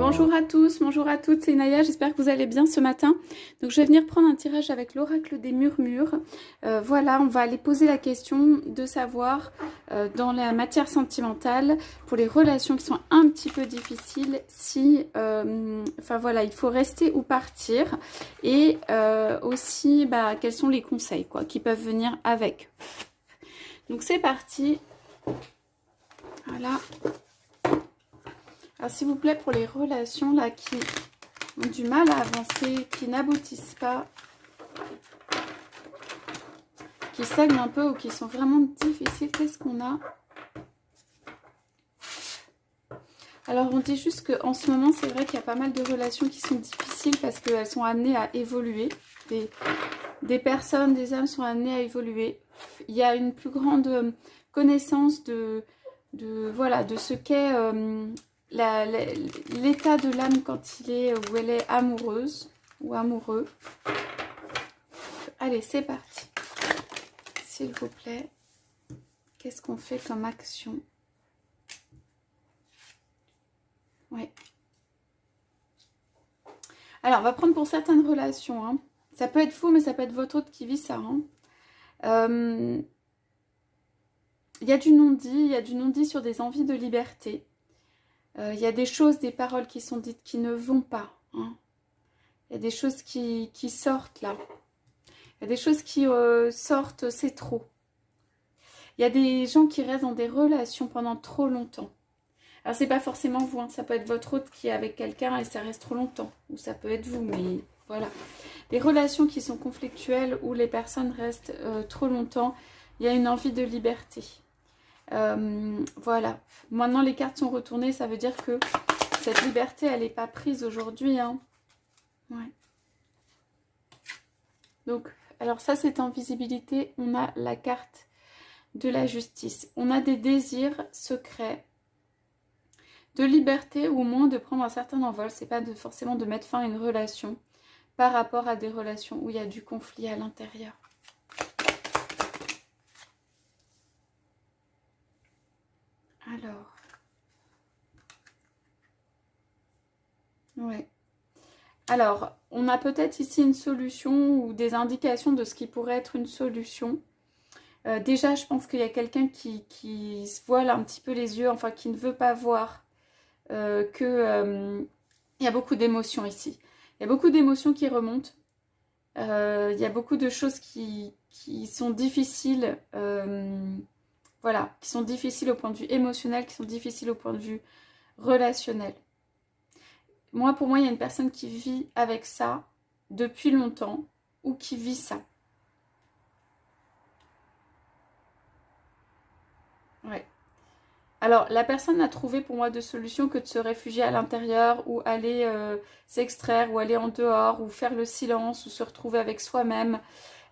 Bonjour à tous, bonjour à toutes, c'est Naya, j'espère que vous allez bien ce matin. Donc je vais venir prendre un tirage avec l'oracle des murmures. Voilà, on va aller poser la question de savoir dans la matière sentimentale, pour les relations qui sont un petit peu difficiles, si, enfin voilà, il faut rester ou partir. Et aussi, quels sont les conseils quoi, qui peuvent venir avec. Donc c'est parti. Voilà. Alors s'il vous plaît, pour les relations là qui ont du mal à avancer, qui n'aboutissent pas, qui stagnent un peu ou qui sont vraiment difficiles, qu'est-ce qu'on a? Alors on dit juste qu'en ce moment, c'est vrai qu'il y a pas mal de relations qui sont difficiles parce qu'elles sont amenées à évoluer. Des personnes, des âmes sont amenées à évoluer. Il y a une plus grande connaissance voilà, de ce qu'est l'état de l'âme quand il est ou elle est amoureuse ou amoureux. Allez, c'est parti. S'il vous plaît, qu'est-ce qu'on fait comme action? Ouais. Alors, on va prendre pour certaines relations. Hein. Ça peut être vous, mais ça peut être votre autre qui vit ça. Hein. Il y a du non-dit, il y a du non-dit sur des envies de liberté. Il y a des choses, des paroles qui sont dites qui ne vont pas. Hein. Il y a des choses qui sortent là. Il y a des choses qui sortent, c'est trop. Il y a des gens qui restent dans des relations pendant trop longtemps. Alors c'est pas forcément vous, hein. Ça peut être votre autre qui est avec quelqu'un et ça reste trop longtemps. Ou ça peut être vous, mais voilà. Des relations qui sont conflictuelles où les personnes restent trop longtemps, il y a une envie de liberté. Voilà. Maintenant les cartes sont retournées, ça veut dire que cette liberté, elle n'est pas prise aujourd'hui. Hein. Ouais. Donc, alors ça c'est en visibilité, on a la carte de la justice. On a des désirs secrets de liberté ou au moins de prendre un certain envol. C'est pas forcément de mettre fin à une relation par rapport à des relations où il y a du conflit à l'intérieur. Alors, ouais. Alors, on a peut-être ici une solution ou des indications de ce qui pourrait être une solution. Déjà, je pense qu'il y a quelqu'un qui se voile un petit peu les yeux, enfin qui ne veut pas voir il y a beaucoup d'émotions ici. Il y a beaucoup d'émotions qui remontent. Il y a beaucoup de choses qui sont difficiles. Voilà, qui sont difficiles au point de vue émotionnel, qui sont difficiles au point de vue relationnel. Pour moi, il y a une personne qui vit avec ça depuis longtemps ou qui vit ça. Ouais. Alors, la personne n'a trouvé pour moi de solution que de se réfugier à l'intérieur ou aller s'extraire ou aller en dehors ou faire le silence ou se retrouver avec soi-même.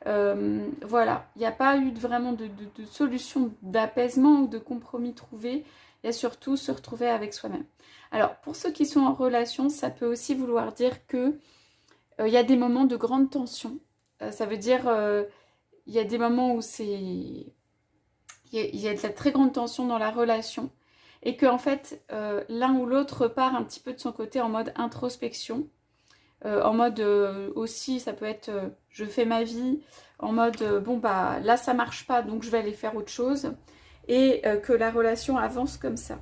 Voilà, il n'y a pas eu vraiment de solution d'apaisement ou de compromis trouvé. Il y a surtout se retrouver avec soi-même. Alors, pour ceux qui sont en relation, ça peut aussi vouloir dire que il y a des moments de grande tension. Ça veut dire il y a des moments où il y a de la très grande tension dans la relation et que en fait l'un ou l'autre repart un petit peu de son côté en mode introspection, en mode aussi ça peut être je fais ma vie, en mode bon bah là ça marche pas donc je vais aller faire autre chose et que la relation avance comme ça.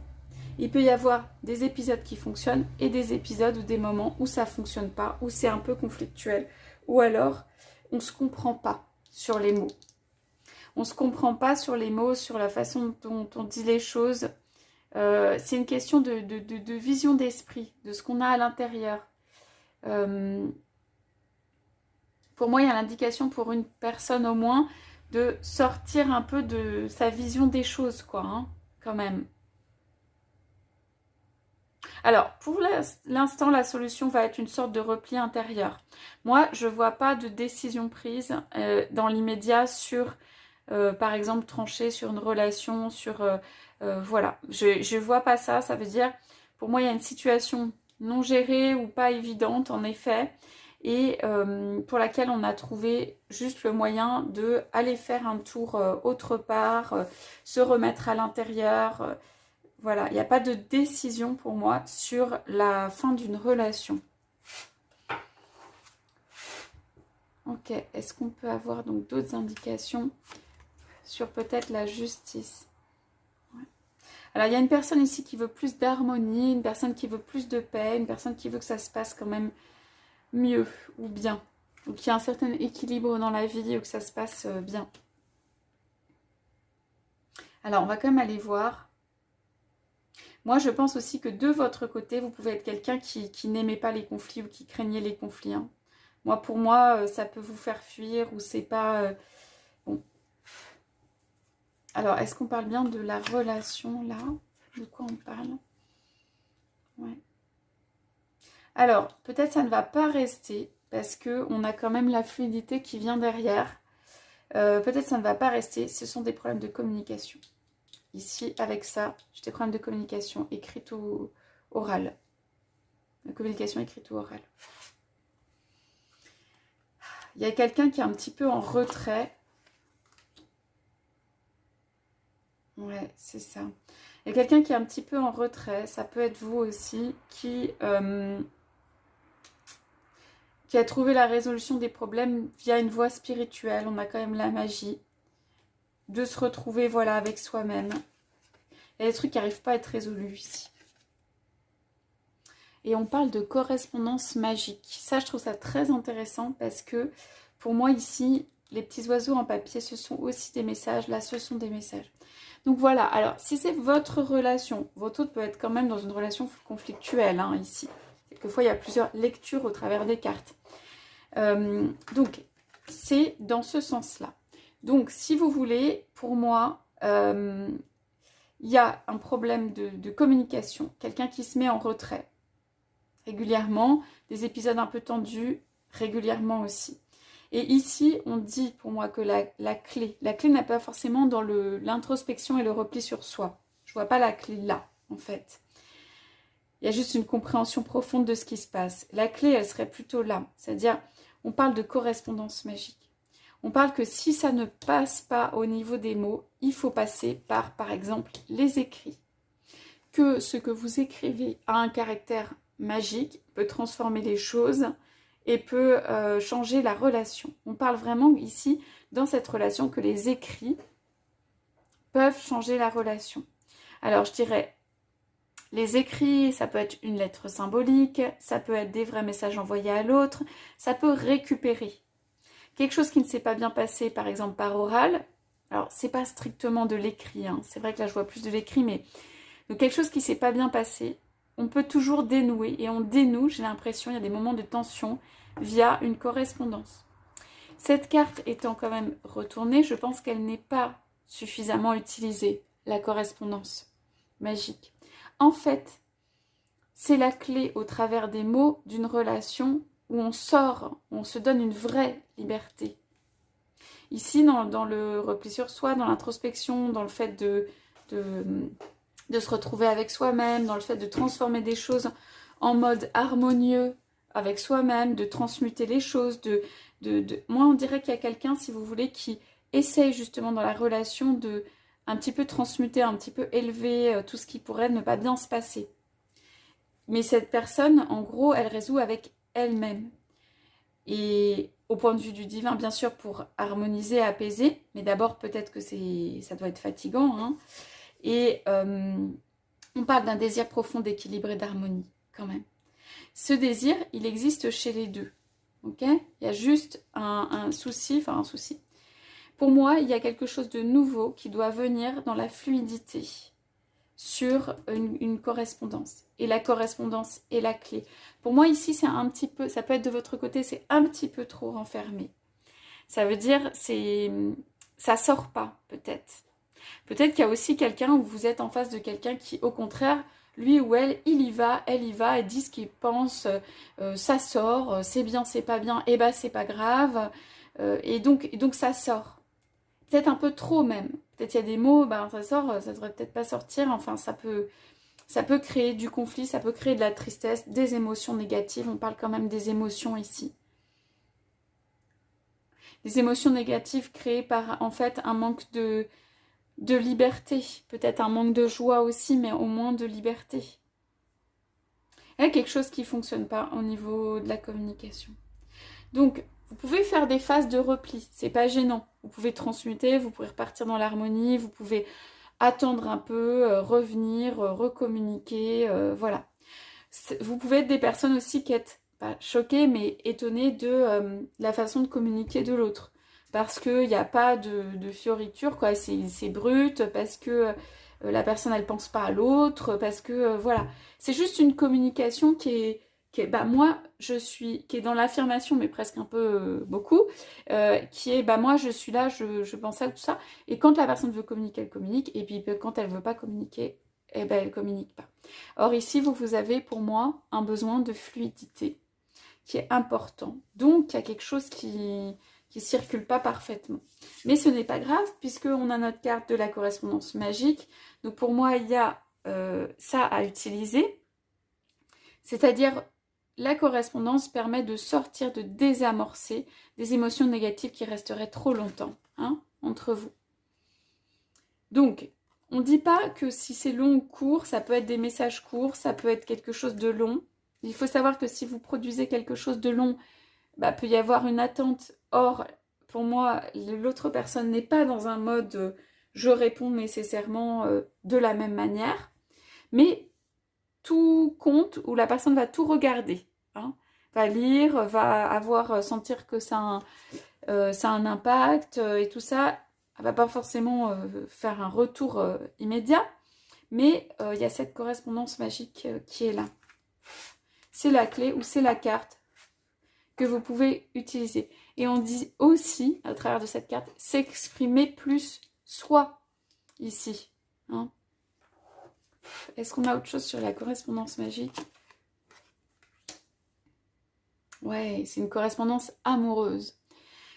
Il peut y avoir des épisodes qui fonctionnent et des épisodes ou des moments où ça fonctionne pas, où c'est un peu conflictuel ou alors on se comprend pas sur les mots. On ne se comprend pas sur les mots, sur la façon dont on dit les choses. C'est une question de vision d'esprit, de ce qu'on a à l'intérieur. Pour moi, il y a l'indication pour une personne au moins de sortir un peu de sa vision des choses, quoi, hein, quand même. Alors, pour l'instant, la solution va être une sorte de repli intérieur. Moi, je ne vois pas de décision prise dans l'immédiat sur... par exemple, trancher sur une relation, voilà. Je vois pas ça, ça veut dire, pour moi, il y a une situation non gérée ou pas évidente, en effet, et pour laquelle on a trouvé juste le moyen de aller faire un tour autre part, se remettre à l'intérieur, Voilà, il n'y a pas de décision pour moi sur la fin d'une relation. Ok, est-ce qu'on peut avoir donc d'autres indications sur peut-être la justice? Ouais. Alors, il y a une personne ici qui veut plus d'harmonie, une personne qui veut plus de paix, une personne qui veut que ça se passe quand même mieux ou bien. Donc, il y a un certain équilibre dans la vie ou que ça se passe bien. Alors, on va quand même aller voir. Moi, je pense aussi que de votre côté, vous pouvez être quelqu'un qui n'aimait pas les conflits ou qui craignait les conflits. Hein. Moi, pour moi, ça peut vous faire fuir ou c'est pas... bon. Alors, est-ce qu'on parle bien de la relation, là? De quoi on parle? Ouais. Alors, peut-être ça ne va pas rester parce qu'on a quand même la fluidité qui vient derrière. Peut-être ça ne va pas rester. Ce sont des problèmes de communication. Ici, avec ça, j'ai des problèmes de communication écrite ou orale. De communication écrite ou orale. Il y a quelqu'un qui est un petit peu en retrait. Ouais, c'est ça. Il y a quelqu'un qui est un petit peu en retrait. Ça peut être vous aussi qui a trouvé la résolution des problèmes via une voie spirituelle. On a quand même la magie de se retrouver, voilà, avec soi-même. Il y a des trucs qui n'arrivent pas à être résolus ici. Et on parle de correspondance magique. Ça, je trouve ça très intéressant parce que pour moi ici, les petits oiseaux en papier, ce sont aussi des messages. Là, ce sont des messages. Donc voilà, alors si c'est votre relation, votre autre peut être quand même dans une relation conflictuelle hein, ici. Quelquefois, il y a plusieurs lectures au travers des cartes. Donc, c'est dans ce sens-là. Donc, si vous voulez, pour moi, il y a un problème de communication. Quelqu'un qui se met en retrait régulièrement, des épisodes un peu tendus régulièrement aussi. Et ici, on dit pour moi que la clé n'est pas forcément dans l'introspection et le repli sur soi. Je ne vois pas la clé là, en fait. Il y a juste une compréhension profonde de ce qui se passe. La clé, elle serait plutôt là. C'est-à-dire, on parle de correspondance magique. On parle que si ça ne passe pas au niveau des mots, il faut passer par exemple, les écrits. Que ce que vous écrivez a un caractère magique, peut transformer les choses et peut changer la relation. On parle vraiment ici, dans cette relation, que les écrits peuvent changer la relation. Alors, je dirais, les écrits, ça peut être une lettre symbolique, ça peut être des vrais messages envoyés à l'autre, ça peut récupérer. Quelque chose qui ne s'est pas bien passé, par exemple, par oral, alors, c'est pas strictement de l'écrit, hein. C'est vrai que là, je vois plus de l'écrit, mais donc, quelque chose qui ne s'est pas bien passé, on peut toujours dénouer. Et on dénoue, j'ai l'impression, il y a des moments de tension via une correspondance. Cette carte étant quand même retournée, je pense qu'elle n'est pas suffisamment utilisée, la correspondance magique. En fait, c'est la clé au travers des mots d'une relation où on sort, où on se donne une vraie liberté. Ici, dans le repli sur soi, dans l'introspection, dans le fait de se retrouver avec soi-même, dans le fait de transformer des choses en mode harmonieux avec soi-même, de transmuter les choses, Moi, on dirait qu'il y a quelqu'un, si vous voulez, qui essaye justement dans la relation de un petit peu transmuter, un petit peu élever tout ce qui pourrait ne pas bien se passer. Mais cette personne, en gros, elle résout avec elle-même. Et au point de vue du divin, bien sûr, pour harmoniser, apaiser, mais d'abord peut-être que ça doit être fatigant, hein. Et on parle d'un désir profond d'équilibre et d'harmonie, quand même. Ce désir, il existe chez les deux. Ok ? Il y a juste un souci. Pour moi, il y a quelque chose de nouveau qui doit venir dans la fluidité sur une correspondance. Et la correspondance est la clé. Pour moi, ici, c'est un petit peu, ça peut être de votre côté, c'est un petit peu trop renfermé. Ça veut dire, ça sort pas, peut-être. Peut-être qu'il y a aussi quelqu'un où vous êtes en face de quelqu'un qui, au contraire, lui ou elle, il y va, elle y va, elle dit ce qu'il pense, ça sort, c'est bien, c'est pas bien, et bah c'est pas grave, et donc ça sort. Peut-être un peu trop même. Peut-être il y a des mots, bah ça sort, ça devrait peut-être pas sortir, enfin ça peut créer du conflit, ça peut créer de la tristesse, des émotions négatives, on parle quand même des émotions ici. Des émotions négatives créées par en fait un manque de liberté. Peut-être un manque de joie aussi, mais au moins de liberté. Il y a quelque chose qui ne fonctionne pas au niveau de la communication. Donc, vous pouvez faire des phases de repli, c'est pas gênant. Vous pouvez transmuter, vous pouvez repartir dans l'harmonie, vous pouvez attendre un peu, revenir, recommuniquer, voilà. Vous pouvez être des personnes aussi qui êtes pas choquées, mais étonnées de la façon de communiquer de l'autre. Parce qu'il n'y a pas de fioriture, quoi, c'est brut, parce que la personne, elle pense pas à l'autre, parce que, voilà. C'est juste une communication bah moi, qui est dans l'affirmation, mais presque un peu beaucoup, qui est, bah moi, je suis là, je pense à tout ça. Et quand la personne veut communiquer, elle communique, et puis quand elle veut pas communiquer, eh ben, elle communique pas. Or ici, vous avez pour moi un besoin de fluidité qui est important. Donc, il y a quelque chose qui circule pas parfaitement. Mais ce n'est pas grave, puisqu'on a notre carte de la correspondance magique. Donc, pour moi, il y a ça à utiliser. C'est-à-dire, la correspondance permet de sortir, de désamorcer des émotions négatives qui resteraient trop longtemps entre vous. Donc, on ne dit pas que si c'est long ou court, ça peut être des messages courts, ça peut être quelque chose de long. Il faut savoir que si vous produisez quelque chose de long, peut y avoir une attente. Or, pour moi, l'autre personne n'est pas dans un mode je réponds nécessairement de la même manière. Mais tout compte, où la personne va tout regarder. Va lire, va sentir que ça a un impact et tout ça. Elle va pas forcément faire un retour immédiat, mais il y a cette correspondance magique qui est là. C'est la clé ou c'est la carte que vous pouvez utiliser. Et on dit aussi, à travers de cette carte, s'exprimer plus soi, ici. Est-ce qu'on a autre chose sur la correspondance magique? Ouais, c'est une correspondance amoureuse.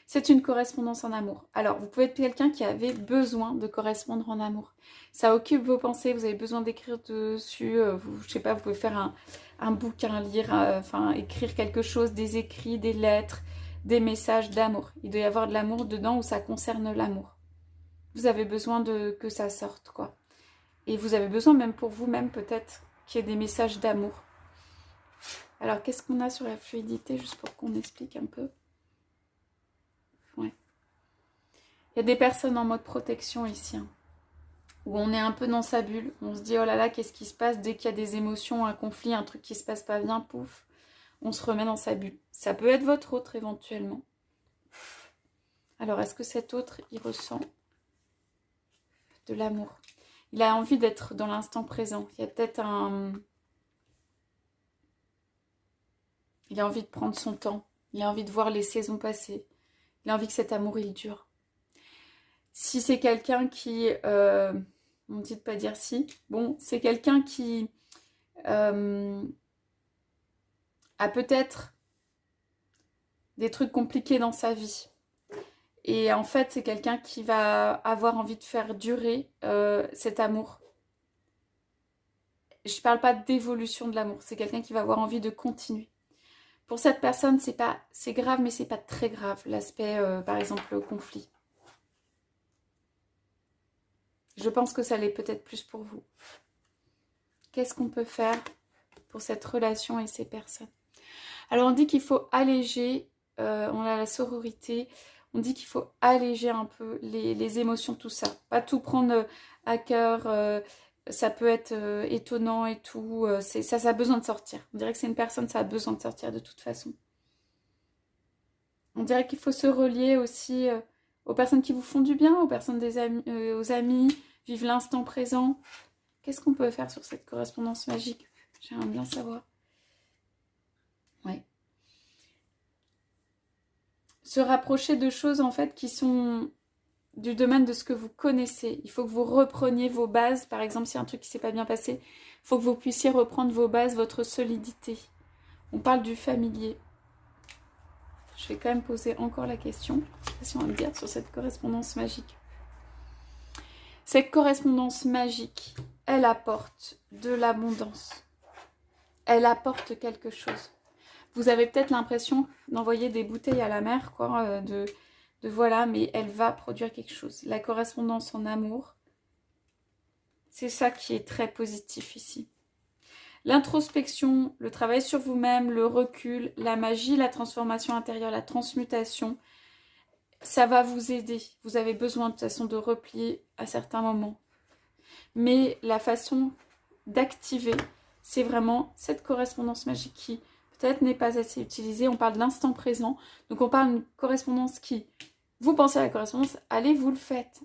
C'est une correspondance en amour. Alors, vous pouvez être quelqu'un qui avait besoin de correspondre en amour. Ça occupe vos pensées, vous avez besoin d'écrire dessus, je sais pas, vous pouvez faire un bouquin, lire, écrire quelque chose, des écrits, des lettres, des messages d'amour. Il doit y avoir de l'amour dedans où ça concerne l'amour. Vous avez besoin que ça sorte, quoi. Et vous avez besoin même pour vous-même, peut-être, qu'il y ait des messages d'amour. Alors, qu'est-ce qu'on a sur la fluidité, juste pour qu'on explique un peu? Ouais. Il y a des personnes en mode protection ici, où on est un peu dans sa bulle. On se dit, oh là là, qu'est-ce qui se passe? Dès qu'il y a des émotions, un conflit, un truc qui se passe pas bien, pouf, on se remet dans sa bulle. Ça peut être votre autre, éventuellement. Alors, est-ce que cet autre, il ressent de l'amour? Il a envie d'être dans l'instant présent. Il y a peut-être Il a envie de prendre son temps. Il a envie de voir les saisons passer. Il a envie que cet amour, il dure. Si c'est quelqu'un qui... on dit de pas dire si. Bon, c'est quelqu'un qui a peut-être des trucs compliqués dans sa vie. Et en fait, c'est quelqu'un qui va avoir envie de faire durer cet amour. Je ne parle pas d'évolution de l'amour. C'est quelqu'un qui va avoir envie de continuer. Pour cette personne, c'est grave, mais c'est pas très grave. L'aspect, par exemple, conflit. Je pense que ça l'est peut-être plus pour vous. Qu'est-ce qu'on peut faire pour cette relation et ces personnes? Alors, on dit qu'il faut alléger, on a la sororité, on dit qu'il faut alléger un peu les émotions, tout ça. Pas tout prendre à cœur, ça peut être étonnant et tout. Ça a besoin de sortir. On dirait que c'est une personne, ça a besoin de sortir de toute façon. On dirait qu'il faut se relier aussi aux personnes qui vous font du bien, aux personnes aux amis, vivre l'instant présent. Qu'est-ce qu'on peut faire sur cette correspondance magique? J'aimerais bien savoir. Ouais. Se rapprocher de choses en fait qui sont du domaine de ce que vous connaissez. Il faut que vous repreniez vos bases. Par exemple, si un truc qui ne s'est pas bien passé, il faut que vous puissiez reprendre vos bases, votre solidité. On parle du familier. Je vais quand même poser encore la question. Je sais pas si on va me dire sur cette correspondance magique. Cette correspondance magique, elle apporte de l'abondance. Elle apporte quelque chose. Vous avez peut-être l'impression d'envoyer des bouteilles à la mer, quoi, de voilà, mais elle va produire quelque chose. La correspondance en amour, C'est ça qui est très positif ici. L'introspection, le travail sur vous-même, le recul, la magie, la transformation intérieure, la transmutation, ça va vous aider. Vous avez besoin de toute façon de replier à certains moments. Mais la façon d'activer, c'est vraiment cette correspondance magique qui peut-être n'est pas assez utilisée. On parle de l'instant présent. Donc on parle d'une correspondance qui, vous pensez à la correspondance, allez, vous le faites.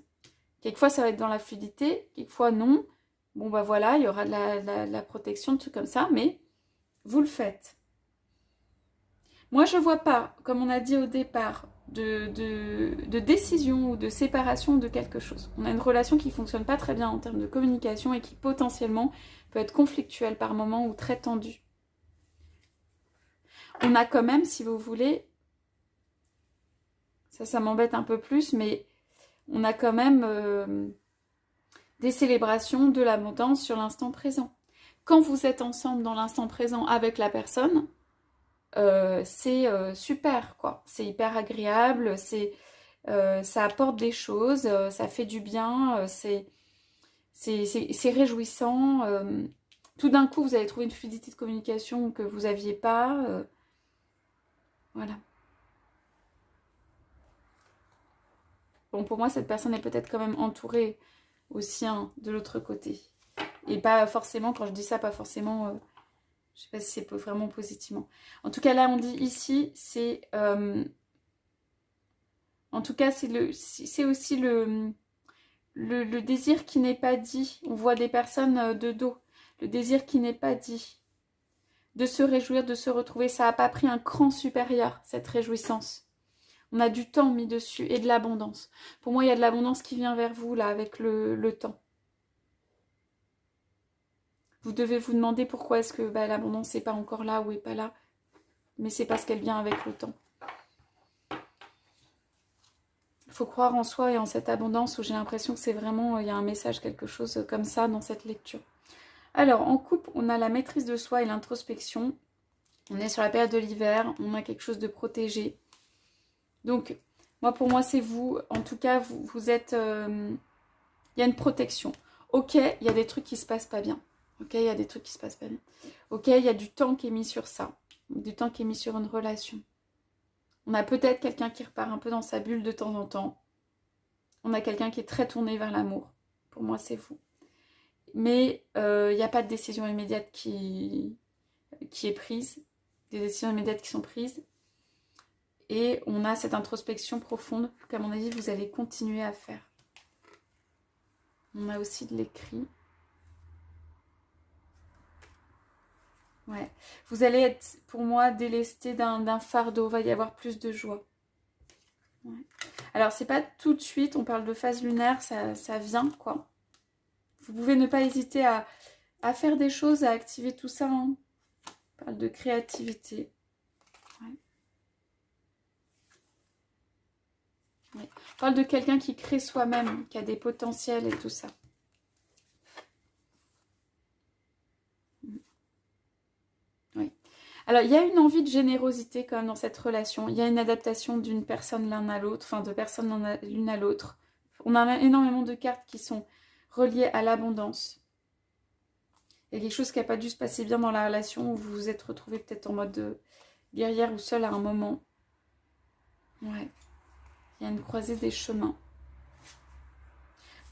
Quelquefois ça va être dans la fluidité, quelquefois non. Bon bah voilà, il y aura de la protection, de trucs comme ça, mais vous le faites. Moi je vois pas, comme on a dit au départ, de décision ou de séparation de quelque chose. On a une relation qui fonctionne pas très bien en termes de communication et qui potentiellement peut être conflictuelle par moments ou très tendue. On a quand même, si vous voulez, ça m'embête un peu plus, mais on a quand même des célébrations de l'abondance sur l'instant présent. Quand vous êtes ensemble dans l'instant présent avec la personne, c'est super, quoi. C'est hyper agréable, ça apporte des choses, ça fait du bien, c'est réjouissant. Tout d'un coup, vous allez trouver une fluidité de communication que vous n'aviez pas. Voilà. Bon, pour moi, cette personne est peut-être quand même entourée aussi de l'autre côté. Et pas forcément, quand je dis ça, pas forcément... je sais pas si c'est vraiment positivement. En tout cas, là, on dit ici, c'est... en tout cas, c'est aussi le désir qui n'est pas dit. On voit des personnes de dos. Le désir qui n'est pas dit. De se réjouir, de se retrouver. Ça n'a pas pris un cran supérieur, cette réjouissance. On a du temps mis dessus et de l'abondance. Pour moi, il y a de l'abondance qui vient vers vous, là, avec le temps. Vous devez vous demander pourquoi est-ce que l'abondance n'est pas encore là ou n'est pas là. Mais c'est parce qu'elle vient avec le temps. Il faut croire en soi et en cette abondance où j'ai l'impression que c'est vraiment, il y a un message, quelque chose comme ça dans cette lecture. Alors, en couple, on a la maîtrise de soi et l'introspection. On est sur la période de l'hiver, on a quelque chose de protégé. Donc, pour moi, c'est vous. En tout cas, vous êtes... il y a une protection. Ok, il y a des trucs qui se passent pas bien. Ok, il y a des trucs qui se passent pas bien. Ok, il y a du temps qui est mis sur ça. Du temps qui est mis sur une relation. On a peut-être quelqu'un qui repart un peu dans sa bulle de temps en temps. On a quelqu'un qui est très tourné vers l'amour. Pour moi, c'est vous. Mais il n'y a pas de décision immédiate qui est prise. Des décisions immédiates qui sont prises. Et on a cette introspection profonde qu'à mon avis, vous allez continuer à faire. On a aussi de l'écrit. Ouais. Vous allez être, pour moi, délesté d'un fardeau. Il va y avoir plus de joie. Ouais. Alors, c'est pas tout de suite. On parle de phase lunaire. Ça vient, quoi. Vous pouvez ne pas hésiter à faire des choses, à activer tout ça. Hein. On parle de créativité. Ouais. Ouais. On parle de quelqu'un qui crée soi-même, qui a des potentiels et tout ça. Oui. Alors, il y a une envie de générosité quand même dans cette relation. Il y a une adaptation d'une personne l'un à l'autre, enfin de personnes l'une à l'autre. On a énormément de cartes qui sont reliées à l'abondance. Il y a quelque chose qui n'a pas dû se passer bien dans la relation où vous vous êtes retrouvés peut-être en mode guerrière ou seul à un moment. Ouais. Il y a une croisée des chemins.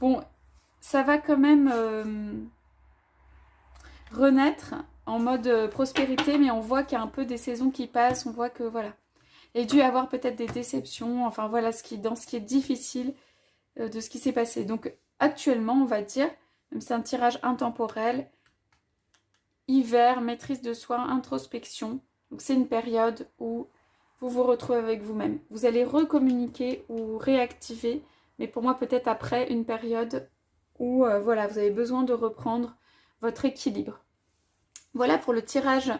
Bon, ça va quand même renaître en mode prospérité, mais on voit qu'il y a un peu des saisons qui passent, on voit que voilà. Il y a dû y avoir peut-être des déceptions, enfin voilà, dans ce qui est difficile de ce qui s'est passé. Donc actuellement, on va dire, même si c'est un tirage intemporel, hiver, maîtrise de soi, introspection. Donc c'est une période où vous vous retrouvez avec vous-même. Vous allez recommuniquer ou réactiver, mais pour moi peut-être après une période où voilà, vous avez besoin de reprendre votre équilibre. Voilà pour le tirage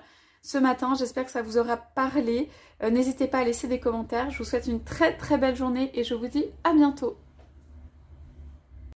ce matin, j'espère que ça vous aura parlé. N'hésitez pas à laisser des commentaires. Je vous souhaite une très très belle journée et je vous dis à bientôt.